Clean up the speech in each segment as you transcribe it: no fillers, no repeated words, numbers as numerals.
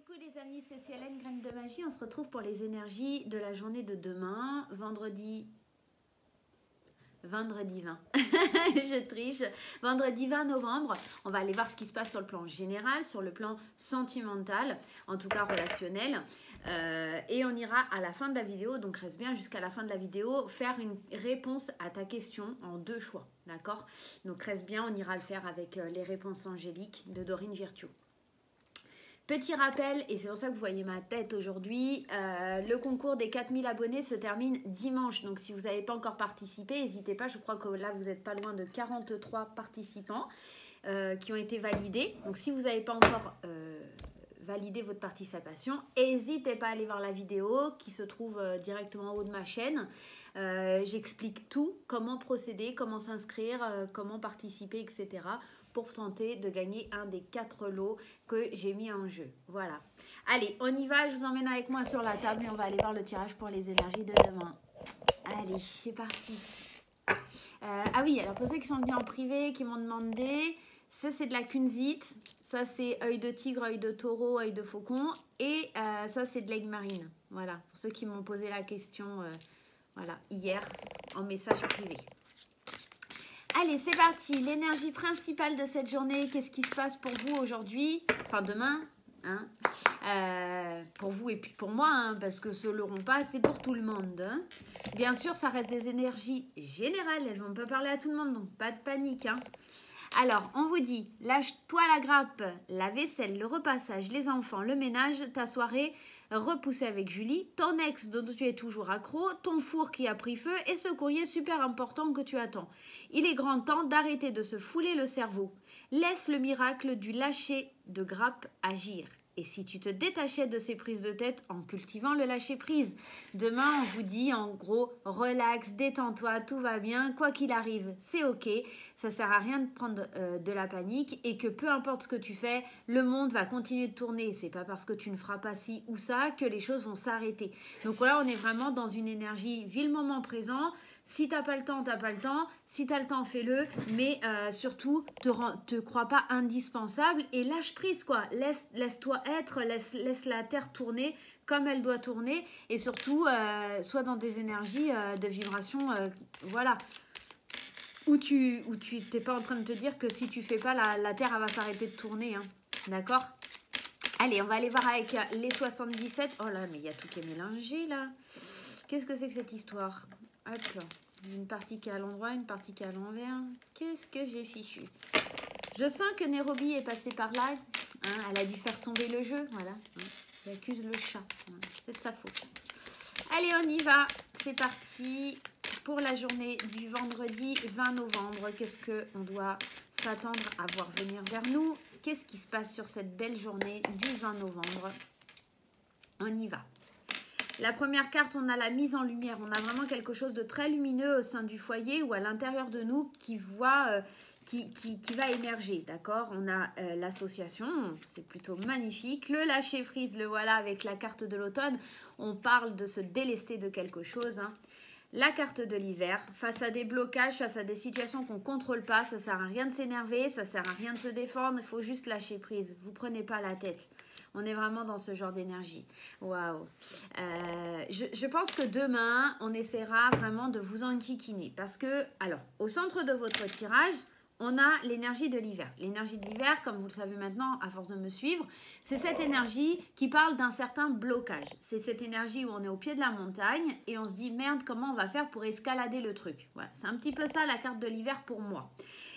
Coucou les amis, c'est Cielène, Graine de Magie. On se retrouve pour les énergies de la journée de demain, vendredi 20. Je triche. Vendredi 20 novembre, on va aller voir ce qui se passe sur le plan général, sur le plan sentimental, en tout cas relationnel. Et on ira à la fin de la vidéo, donc reste bien jusqu'à la fin de la vidéo, faire une réponse à ta question en 2 choix, d'accord? Donc reste bien, on ira le faire avec les réponses angéliques de Dorine Virtue. Petit rappel, et c'est pour ça que vous voyez ma tête aujourd'hui, le concours des 4000 abonnés se termine dimanche. Donc si vous n'avez pas encore participé, n'hésitez pas, je crois que là vous n'êtes pas loin de 43 participants qui ont été validés. Donc si vous n'avez pas encore validé votre participation, n'hésitez pas à aller voir la vidéo qui se trouve directement en haut de ma chaîne. J'explique tout, comment procéder, comment s'inscrire, comment participer, etc. pour tenter de gagner un des 4 lots que j'ai mis en jeu. Voilà. Allez, on y va. Je vous emmène avec moi sur la table et on va aller voir le tirage pour les énergies de demain. Allez, c'est parti. Ah oui, alors pour ceux qui sont venus en privé, qui m'ont demandé, ça c'est de la kunzite, ça c'est œil de tigre, œil de taureau, œil de faucon, et ça c'est de l'aigle marine. Voilà, pour ceux qui m'ont posé la question voilà, hier en message privé. Allez, c'est parti. L'énergie principale de cette journée, qu'est-ce qui se passe pour vous aujourd'hui? Enfin, demain, hein, pour vous et puis pour moi, hein, parce que ce l'auront pas, c'est pour tout le monde. Hein. Bien sûr, ça reste des énergies générales. Elles ne vont pas parler à tout le monde, donc pas de panique. Hein. Alors, on vous dit, lâche-toi la grappe, la vaisselle, le repassage, les enfants, le ménage, ta soirée repoussée avec Julie, ton ex dont tu es toujours accro, ton four qui a pris feu et ce courrier super important que tu attends. Il est grand temps d'arrêter de se fouler le cerveau. Laisse le miracle du lâcher de grappe agir. Et si tu te détachais de ces prises de tête en cultivant le lâcher-prise? Demain, on vous dit en gros, relax, détends-toi, tout va bien, quoi qu'il arrive, c'est ok. Ça sert à rien de prendre de la panique et que peu importe ce que tu fais, le monde va continuer de tourner. C'est pas parce que tu ne feras pas ci ou ça que les choses vont s'arrêter. Donc voilà, on est vraiment dans une énergie, vis le moment présent. Si t'as pas le temps, t'as pas le temps. Si t'as le temps, fais-le. Mais surtout, te crois pas indispensable et lâche prise, quoi. Laisse-toi être, laisse la terre tourner comme elle doit tourner. Et surtout, sois dans des énergies de vibration, voilà. Où tu t'es pas en train de te dire que si tu fais pas, la terre, elle va s'arrêter de tourner. Hein. D'accord? Allez, on va aller voir avec les 77. Oh là, mais il y a tout qui est mélangé, là. Qu'est-ce que c'est que cette histoire? Hop là. Une partie qui est à l'endroit, une partie qui est à l'envers. Qu'est-ce que j'ai fichu? Je sens que Nairobi est passée par là. Hein, elle a dû faire tomber le jeu. Voilà. Hein, elle accuse le chat. Voilà, c'est de sa faute. Allez, on y va. C'est parti pour la journée du vendredi 20 novembre. Qu'est-ce qu'on doit s'attendre à voir venir vers nous? Qu'est-ce qui se passe sur cette belle journée du 20 novembre? On y va. La première carte, on a la mise en lumière. On a vraiment quelque chose de très lumineux au sein du foyer ou à l'intérieur de nous qui va émerger, d'accord? On a l'association, c'est plutôt magnifique. Le lâcher-prise, le voilà avec la carte de l'automne. On parle de se délester de quelque chose, hein. La carte de l'hiver, face à des blocages, face à des situations qu'on ne contrôle pas, ça ne sert à rien de s'énerver, ça ne sert à rien de se défendre, il faut juste lâcher prise. Vous ne prenez pas la tête. On est vraiment dans ce genre d'énergie. Waouh. Je pense que demain, on essaiera vraiment de vous enquiquiner. Parce que, alors, au centre de votre tirage, on a l'énergie de l'hiver. L'énergie de l'hiver, comme vous le savez maintenant, à force de me suivre, c'est cette énergie qui parle d'un certain blocage. C'est cette énergie où on est au pied de la montagne et on se dit, merde, comment on va faire pour escalader le truc? Voilà, c'est un petit peu ça la carte de l'hiver pour moi.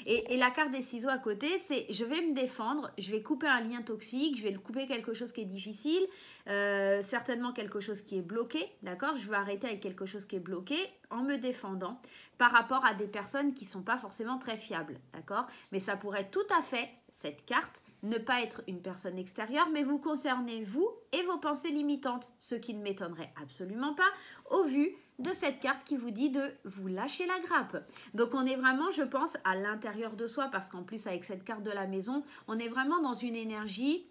Et la carte des ciseaux à côté, c'est je vais me défendre, je vais couper un lien toxique, je vais couper quelque chose qui est difficile, certainement quelque chose qui est bloqué, d'accord? Je veux arrêter avec quelque chose qui est bloqué en me défendant par rapport à des personnes qui ne sont pas forcément très fiables, d'accord? Mais ça pourrait tout à fait, cette carte, ne pas être une personne extérieure, mais vous concerner vous et vos pensées limitantes, ce qui ne m'étonnerait absolument pas au vu de cette carte qui vous dit de vous lâcher la grappe. Donc on est vraiment, je pense, à l'intérieur de soi, parce qu'en plus avec cette carte de la maison, on est vraiment dans une énergie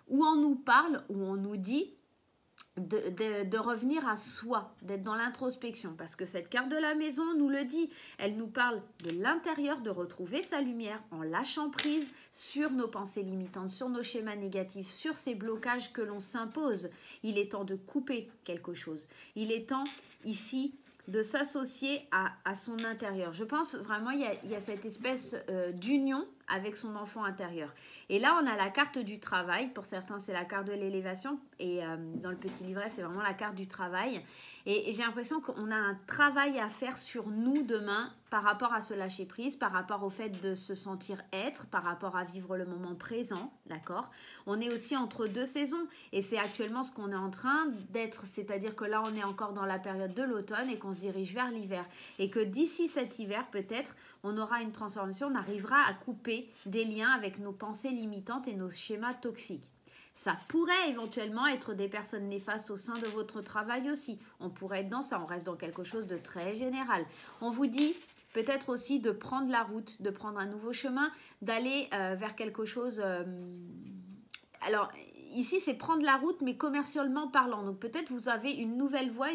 où on nous parle, où on nous dit de revenir à soi, d'être dans l'introspection, parce que cette carte de la maison nous le dit, elle nous parle de l'intérieur, de retrouver sa lumière en lâchant prise sur nos pensées limitantes, sur nos schémas négatifs, sur ces blocages que l'on s'impose. Il est temps de couper quelque chose. Il est temps ici de s'associer à son intérieur. Je pense vraiment il y a cette espèce d'union avec son enfant intérieur. Et là, on a la carte du travail. Pour certains, c'est la carte de l'élévation. Et dans le petit livret, c'est vraiment la carte du travail. Et j'ai l'impression qu'on a un travail à faire sur nous demain par rapport à se lâcher prise, par rapport au fait de se sentir être, par rapport à vivre le moment présent, d'accord? On est aussi entre deux saisons et c'est actuellement ce qu'on est en train d'être, c'est-à-dire que là, on est encore dans la période de l'automne et qu'on se dirige vers l'hiver. Et que d'ici cet hiver, peut-être, on aura une transformation, on arrivera à couper des liens avec nos pensées limitantes et nos schémas toxiques. Ça pourrait éventuellement être des personnes néfastes au sein de votre travail aussi. On pourrait être dans ça, on reste dans quelque chose de très général. On vous dit peut-être aussi de prendre la route, de prendre un nouveau chemin, d'aller vers quelque chose... Alors, ici, c'est prendre la route, mais commercialement parlant. Donc, peut-être vous avez une nouvelle voie,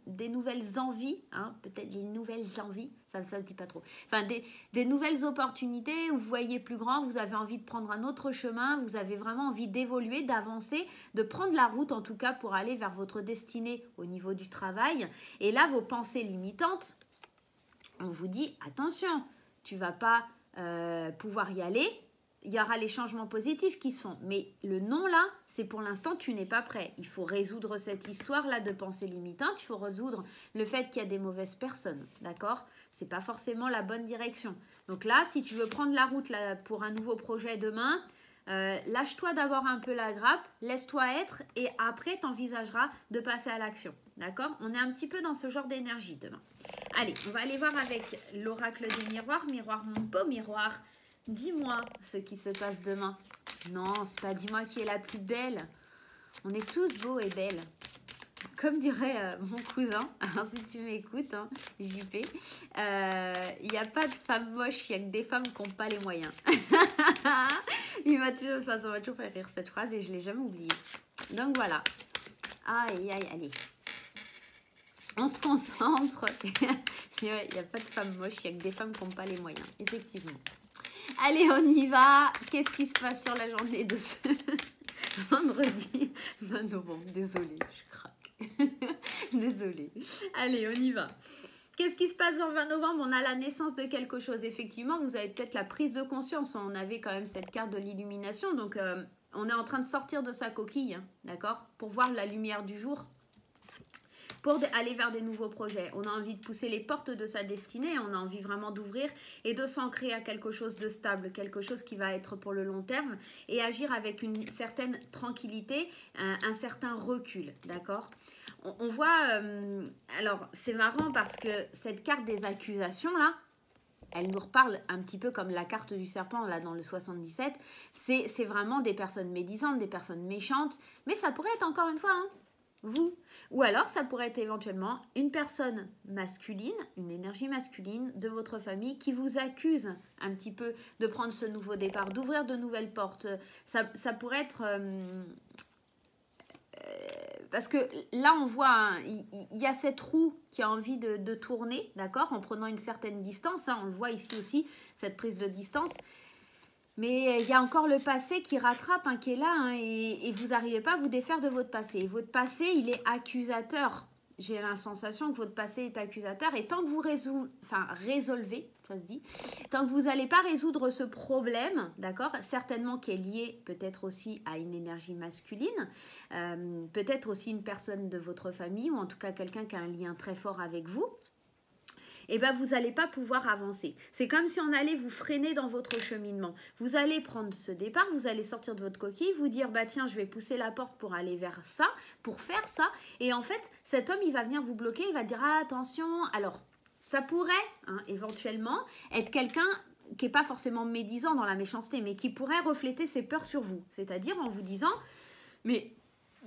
des nouvelles envies. Hein, peut-être des nouvelles envies, ça se dit pas trop. Enfin, des nouvelles opportunités où vous voyez plus grand, vous avez envie de prendre un autre chemin, vous avez vraiment envie d'évoluer, d'avancer, de prendre la route, en tout cas, pour aller vers votre destinée au niveau du travail. Et là, vos pensées limitantes, on vous dit, attention, tu vas pas pouvoir y aller. Il y aura les changements positifs qui se font. Mais le non là, c'est pour l'instant, tu n'es pas prêt. Il faut résoudre cette histoire-là de pensée limitante. Il faut résoudre le fait qu'il y a des mauvaises personnes. D'accord? C'est pas forcément la bonne direction. Donc là, si tu veux prendre la route là, pour un nouveau projet demain, lâche-toi d'abord un peu la grappe, laisse-toi être et après, tu envisageras de passer à l'action. D'accord? On est un petit peu dans ce genre d'énergie demain. Allez, on va aller voir avec l'oracle des miroirs. Miroir, mon beau miroir. Dis-moi ce qui se passe demain. Non, c'est pas dis-moi qui est la plus belle. On est tous beaux et belles. Comme dirait mon cousin, alors si tu m'écoutes, hein, JP, il n'y a pas de femmes moches, il n'y a que des femmes qui n'ont pas les moyens. Ça m'a toujours fait rire cette phrase et je ne l'ai jamais oubliée. Donc voilà. Aïe, aïe, allez. On se concentre. Il n'y a pas de femmes moches, il n'y a que des femmes qui n'ont pas les moyens, effectivement. Allez, on y va. Qu'est-ce qui se passe sur la journée de ce vendredi 20 novembre? Désolée, je craque. Désolée. Allez, on y va. Qu'est-ce qui se passe le 20 novembre? On a la naissance de quelque chose. Effectivement, vous avez peut-être la prise de conscience. On avait quand même cette carte de l'illumination. Donc, on est en train de sortir de sa coquille, hein, d'accord? Pour voir la lumière du jour. Pour aller vers des nouveaux projets. On a envie de pousser les portes de sa destinée, on a envie vraiment d'ouvrir et de s'ancrer à quelque chose de stable, quelque chose qui va être pour le long terme et agir avec une certaine tranquillité, un certain recul, d'accord? On voit, alors c'est marrant parce que cette carte des accusations là, elle nous reparle un petit peu comme la carte du serpent là dans le 77, c'est vraiment des personnes médisantes, des personnes méchantes, mais ça pourrait être encore une fois, hein, vous. Ou alors, ça pourrait être éventuellement une personne masculine, une énergie masculine de votre famille qui vous accuse un petit peu de prendre ce nouveau départ, d'ouvrir de nouvelles portes. Ça pourrait être... parce que là, on voit, il y a cette roue qui a envie de tourner, d'accord, en prenant une certaine distance. Hein, on le voit ici aussi, cette prise de distance. Mais il y a encore le passé qui rattrape, hein, qui est là, hein, et vous n'arrivez pas à vous défaire de votre passé. Et votre passé, il est accusateur. J'ai la sensation que votre passé est accusateur. Et tant que vous résolvez, ça se dit, tant que vous n'allez pas résoudre ce problème, d'accord, certainement qui est lié peut-être aussi à une énergie masculine, peut-être aussi une personne de votre famille, ou en tout cas quelqu'un qui a un lien très fort avec vous, et ben vous n'allez pas pouvoir avancer. C'est comme si on allait vous freiner dans votre cheminement. Vous allez prendre ce départ, vous allez sortir de votre coquille, vous dire bah tiens, je vais pousser la porte pour aller vers ça, pour faire ça. Et en fait, cet homme, il va venir vous bloquer, il va dire ah, attention. Alors, ça pourrait hein, éventuellement être quelqu'un qui n'est pas forcément médisant dans la méchanceté, mais qui pourrait refléter ses peurs sur vous. C'est-à-dire en vous disant mais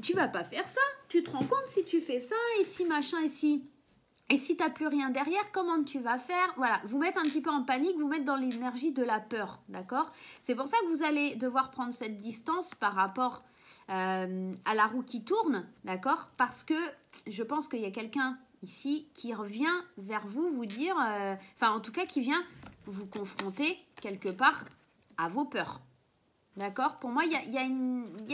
tu vas pas faire ça, tu te rends compte si tu fais ça, et si machin, et si... Et si tu n'as plus rien derrière, comment tu vas faire? Voilà, vous mettre un petit peu en panique, vous mettre dans l'énergie de la peur, d'accord? C'est pour ça que vous allez devoir prendre cette distance par rapport à la roue qui tourne, d'accord? Parce que je pense qu'il y a quelqu'un ici qui revient vers vous, vous dire, enfin en tout cas qui vient vous confronter quelque part à vos peurs. D'accord? Pour moi, il y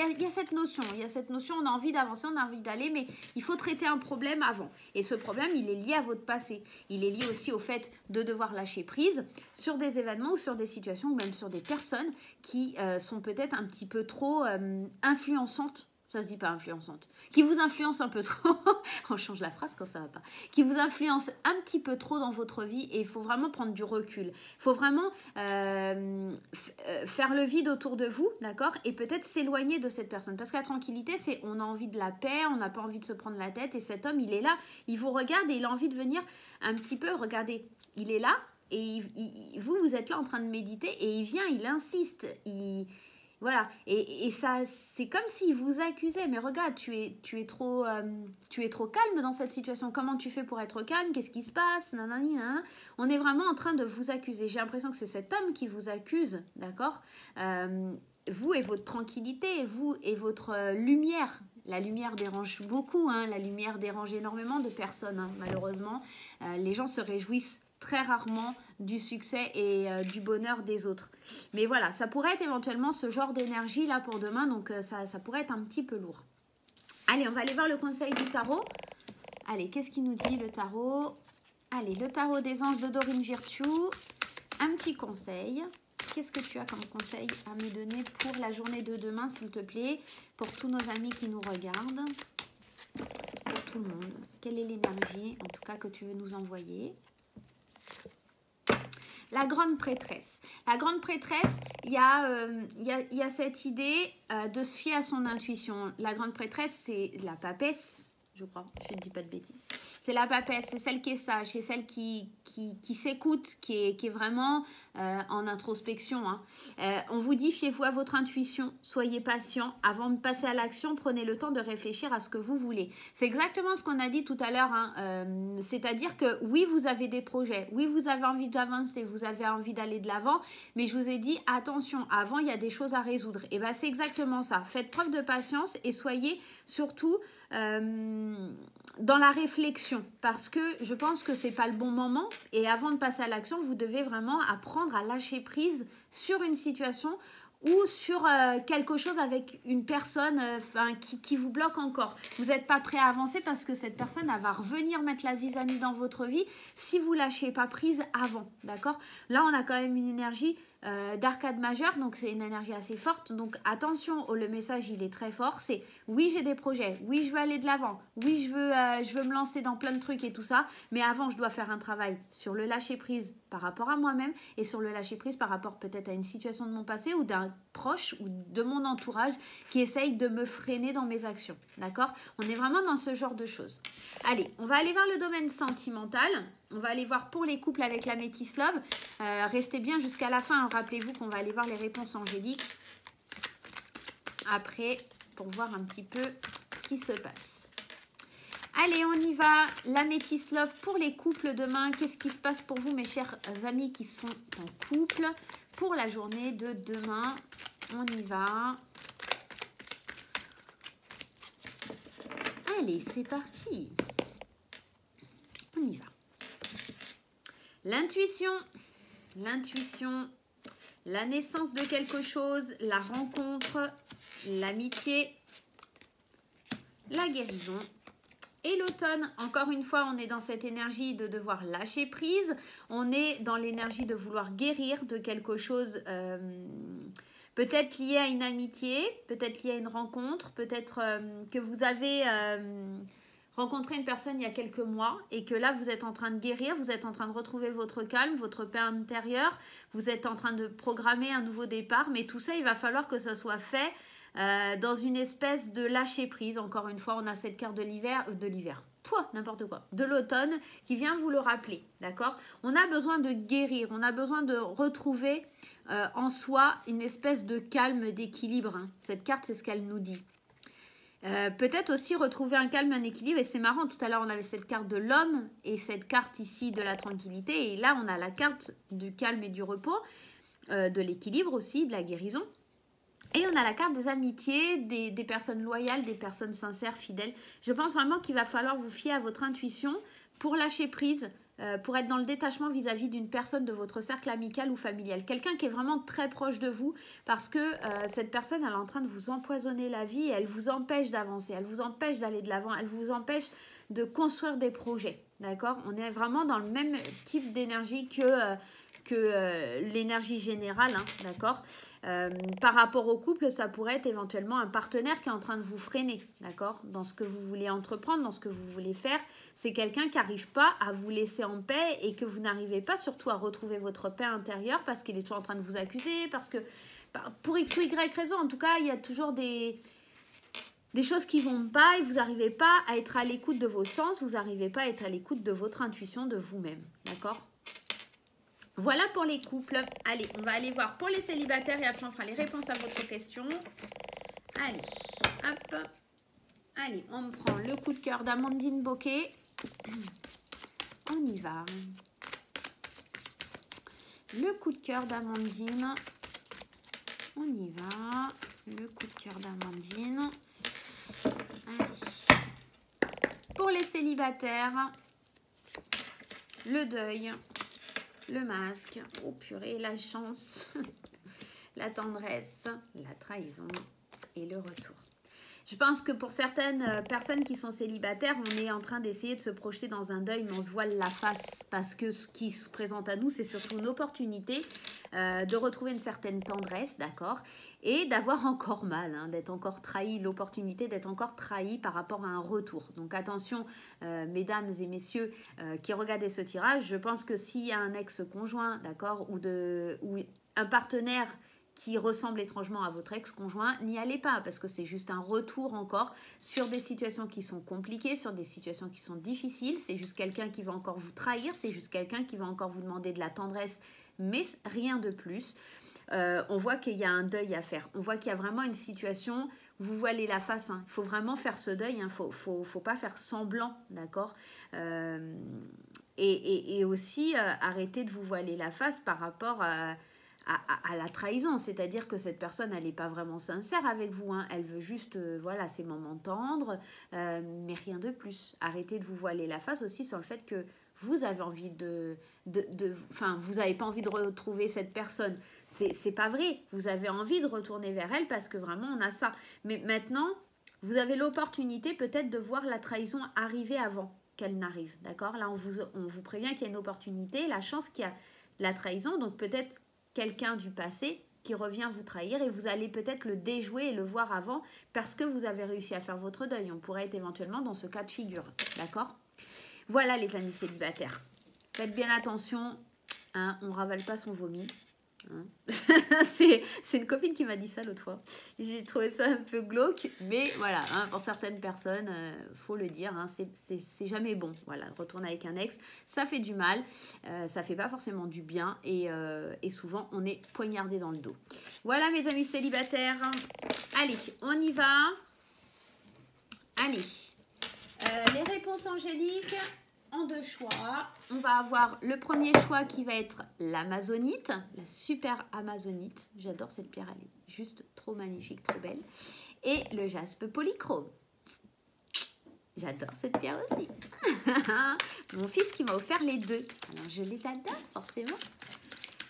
a cette notion. Il y a cette notion, on a envie d'avancer, on a envie d'aller, mais il faut traiter un problème avant. Et ce problème, il est lié à votre passé. Il est lié aussi au fait de devoir lâcher prise sur des événements ou sur des situations ou même sur des personnes qui sont peut-être un petit peu trop influençantes. Ça se dit pas influençante. Qui vous influence un peu trop. On change la phrase quand ça va pas. Qui vous influence un petit peu trop dans votre vie et il faut vraiment prendre du recul. Il faut vraiment faire le vide autour de vous, d'accord? Et peut-être s'éloigner de cette personne. Parce que la tranquillité, c'est on a envie de la paix, on n'a pas envie de se prendre la tête et cet homme, il est là, il vous regarde et il a envie de venir un petit peu, regardez, il est là et vous êtes là en train de méditer et il vient, il insiste, voilà, et ça, c'est comme s'il vous accusait. Mais regarde, tu es trop calme dans cette situation. Comment tu fais pour être calme? Qu'est-ce qui se passe? Nanani, nanana. On est vraiment en train de vous accuser. J'ai l'impression que c'est cet homme qui vous accuse, d'accord? Vous et votre tranquillité, vous et votre lumière. La lumière dérange beaucoup, hein. La lumière dérange énormément de personnes, hein, malheureusement. Les gens se réjouissent très rarement du succès et du bonheur des autres. Mais voilà, ça pourrait être éventuellement ce genre d'énergie là pour demain, donc ça pourrait être un petit peu lourd. Allez, on va aller voir le conseil du tarot. Allez, qu'est-ce qu'il nous dit le tarot? Allez, le tarot des anges de Dorine Virtue. Un petit conseil. Qu'est-ce que tu as comme conseil à me donner pour la journée de demain, s'il te plaît, pour tous nos amis qui nous regardent, pour tout le monde? Quelle est l'énergie, en tout cas, que tu veux nous envoyer? La grande prêtresse. La grande prêtresse, il y a cette idée de se fier à son intuition. La grande prêtresse, c'est la papesse, je crois, je ne dis pas de bêtises. C'est la papesse, c'est celle qui est sage, c'est celle qui s'écoute, qui est vraiment en introspection. Hein. On vous dit, fiez-vous à votre intuition, soyez patient. Avant de passer à l'action, prenez le temps de réfléchir à ce que vous voulez. C'est exactement ce qu'on a dit tout à l'heure. Hein. C'est-à-dire que oui, vous avez des projets, oui, vous avez envie d'avancer, vous avez envie d'aller de l'avant, mais je vous ai dit, attention, avant, il y a des choses à résoudre. Et bien, c'est exactement ça. Faites preuve de patience et soyez surtout dans la réflexion, parce que je pense que c'est pas le bon moment et avant de passer à l'action, vous devez vraiment apprendre à lâcher prise sur une situation ou sur quelque chose avec une personne qui vous bloque encore. Vous n'êtes pas prêt à avancer parce que cette personne elle va revenir mettre la zizanie dans votre vie si vous lâchez pas prise avant, d'accord? Là, on a quand même une énergie d'arcade majeure, donc c'est une énergie assez forte, donc attention, le message il est très fort, c'est oui j'ai des projets, oui je veux aller de l'avant, oui je veux me lancer dans plein de trucs et tout ça, mais avant je dois faire un travail sur le lâcher prise par rapport à moi-même et sur le lâcher prise par rapport peut-être à une situation de mon passé ou d'un proche ou de mon entourage qui essaye de me freiner dans mes actions, d'accord? On est vraiment dans ce genre de choses. Allez, on va aller voir le domaine sentimental. On va aller voir pour les couples avec la Métis Love. Restez bien jusqu'à la fin. Rappelez-vous qu'on va aller voir les réponses angéliques après pour voir un petit peu ce qui se passe. Allez, on y va. La Métis Love pour les couples demain. Qu'est-ce qui se passe pour vous, mes chers amis qui sont en couple pour la journée de demain? On y va. Allez, c'est parti. On y va. L'intuition, la naissance de quelque chose, la rencontre, l'amitié, la guérison et l'automne. Encore une fois, on est dans cette énergie de devoir lâcher prise, on est dans l'énergie de vouloir guérir de quelque chose peut-être lié à une amitié, peut-être lié à une rencontre, peut-être que vous avez rencontré une personne il y a quelques mois et que là vous êtes en train de guérir, vous êtes en train de retrouver votre calme, votre paix intérieure, vous êtes en train de programmer un nouveau départ, mais tout ça il va falloir que ça soit fait dans une espèce de lâcher prise. Encore une fois, on a cette carte de l'hiver, n'importe quoi, de l'automne qui vient vous le rappeler, d'accord? On a besoin de guérir, on a besoin de retrouver en soi une espèce de calme, d'équilibre. Hein. Cette carte, c'est ce qu'elle nous dit. Peut-être aussi retrouver un calme, un équilibre. Et c'est marrant, tout à l'heure, on avait cette carte de l'homme et cette carte ici de la tranquillité. Et là, on a la carte du calme et du repos, de l'équilibre aussi, de la guérison. Et on a la carte des amitiés, des personnes loyales, des personnes sincères, fidèles. Je pense vraiment qu'il va falloir vous fier à votre intuition pour lâcher prise, pour être dans le détachement vis-à-vis d'une personne de votre cercle amical ou familial. Quelqu'un qui est vraiment très proche de vous parce que cette personne, elle est en train de vous empoisonner la vie et elle vous empêche d'avancer, elle vous empêche d'aller de l'avant, elle vous empêche de construire des projets. D'accord? On est vraiment dans le même type d'énergie que l'énergie générale, hein, d'accord. Par rapport au couple, ça pourrait être éventuellement un partenaire qui est en train de vous freiner, d'accord, dans ce que vous voulez entreprendre, dans ce que vous voulez faire. C'est quelqu'un qui n'arrive pas à vous laisser en paix et que vous n'arrivez pas surtout à retrouver votre paix intérieure parce qu'il est toujours en train de vous accuser, parce que pour X ou Y raison, en tout cas, il y a toujours des choses qui ne vont pas et vous n'arrivez pas à être à l'écoute de vos sens, vous n'arrivez pas à être à l'écoute de votre intuition, de vous-même, d'accord. Voilà pour les couples. Allez, on va aller voir pour les célibataires et après on fera les réponses à votre question. Allez, hop. Allez, on prend le coup de cœur d'Amandine Bocquet. On y va. Le coup de cœur d'Amandine. On y va. Le coup de cœur d'Amandine. Allez. Pour les célibataires, le deuil. Le masque, oh purée, la chance, la tendresse, la trahison et le retour. Je pense que pour certaines personnes qui sont célibataires, on est en train d'essayer de se projeter dans un deuil, mais on se voile la face parce que ce qui se présente à nous, c'est surtout une opportunité de retrouver une certaine tendresse, d'accord, et d'avoir encore mal, hein, d'être encore trahi, l'opportunité d'être encore trahi par rapport à un retour. Donc attention, mesdames et messieurs qui regardez ce tirage, je pense que s'il y a un ex-conjoint, d'accord, ou un partenaire qui ressemble étrangement à votre ex-conjoint, n'y allez pas parce que c'est juste un retour encore sur des situations qui sont compliquées, sur des situations qui sont difficiles. C'est juste quelqu'un qui va encore vous trahir, c'est juste quelqu'un qui va encore vous demander de la tendresse, mais rien de plus. On voit qu'il y a un deuil à faire. On voit qu'il y a vraiment une situation, vous voilez la face. Il faut vraiment faire ce deuil, il ne faut pas faire semblant, d'accord, et aussi arrêter de vous voiler la face par rapport à la trahison, c'est-à-dire que cette personne, elle n'est pas vraiment sincère avec vous, hein. Elle veut juste, voilà, ses moments tendres, mais rien de plus. Arrêtez de vous voiler la face aussi sur le fait que vous avez envie vous n'avez pas envie de retrouver cette personne. C'est pas vrai. Vous avez envie de retourner vers elle parce que vraiment, on a ça. Mais maintenant, vous avez l'opportunité peut-être de voir la trahison arriver avant qu'elle n'arrive, d'accord? Là, on vous prévient qu'il y a une opportunité, la chance qu'il y a la trahison, donc peut-être quelqu'un du passé qui revient vous trahir et vous allez peut-être le déjouer et le voir avant parce que vous avez réussi à faire votre deuil. On pourrait être éventuellement dans ce cas de figure, d'accord? Voilà les amis célibataires. Faites bien attention, hein, on ne ravale pas son vomi. Hein. C'est une copine qui m'a dit ça l'autre fois. J'ai trouvé ça un peu glauque, mais voilà, hein, pour certaines personnes, faut le dire, hein, c'est jamais bon. Voilà, retourner avec un ex, ça fait du mal, ça fait pas forcément du bien et souvent on est poignardé dans le dos. Voilà mes amis célibataires. Allez, on y va. Allez, les réponses angéliques. En 2 choix, on va avoir le premier choix qui va être l'amazonite, la super amazonite. J'adore cette pierre, elle est juste trop magnifique, trop belle. Et le jaspe polychrome. J'adore cette pierre aussi. Mon fils qui m'a offert les deux. Alors je les adore forcément.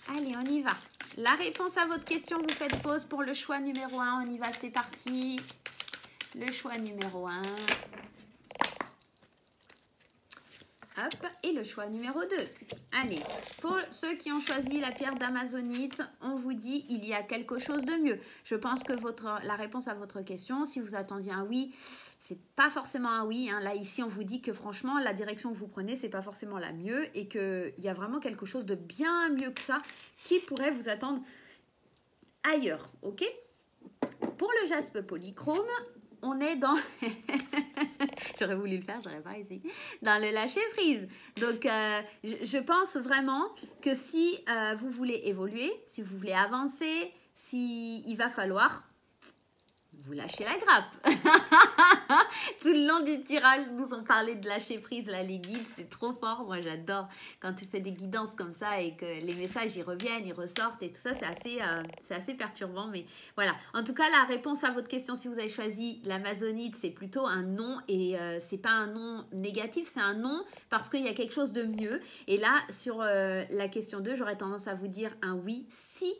Allez, on y va. La réponse à votre question, vous faites pause pour le choix numéro 1. On y va, c'est parti. Le choix numéro 1. Hop, et le choix numéro 2. Allez, pour ceux qui ont choisi la pierre d'amazonite, on vous dit il y a quelque chose de mieux. Je pense que la réponse à votre question, si vous attendiez un oui, c'est pas forcément un oui. Hein. Là, ici, on vous dit que franchement, la direction que vous prenez, c'est pas forcément la mieux et qu'il y a vraiment quelque chose de bien mieux que ça qui pourrait vous attendre ailleurs. Ok? Pour le jaspe polychrome, on est dans... J'aurais voulu le faire, j'aurais pas essayé. Dans le lâcher prise. Donc, je pense vraiment que si vous voulez évoluer, si vous voulez avancer, il va falloir vous lâchez la grappe. Tout le long du tirage, nous ont parlé de lâcher prise, là, les guides, c'est trop fort. Moi, j'adore quand tu fais des guidances comme ça et que les messages, ils reviennent, ils ressortent et tout ça, c'est assez perturbant. Mais voilà, en tout cas, la réponse à votre question, si vous avez choisi l'amazonite, c'est plutôt un non et c'est pas un non négatif, c'est un non parce qu'il y a quelque chose de mieux. Et là, sur la question 2, j'aurais tendance à vous dire un oui si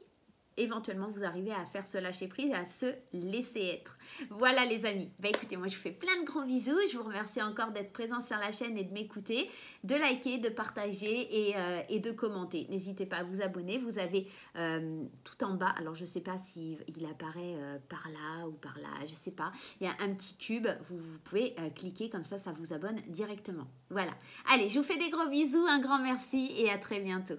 éventuellement vous arrivez à faire ce lâcher prise et à se laisser être. Voilà les amis, bah écoutez, moi je vous fais plein de gros bisous, je vous remercie encore d'être présent sur la chaîne et de m'écouter, de liker, de partager et de commenter. N'hésitez pas à vous abonner, vous avez tout en bas, alors je ne sais pas si il apparaît par là ou par là, je ne sais pas, il y a un petit cube, vous pouvez cliquer comme ça, ça vous abonne directement. Voilà, allez, je vous fais des gros bisous, un grand merci et à très bientôt.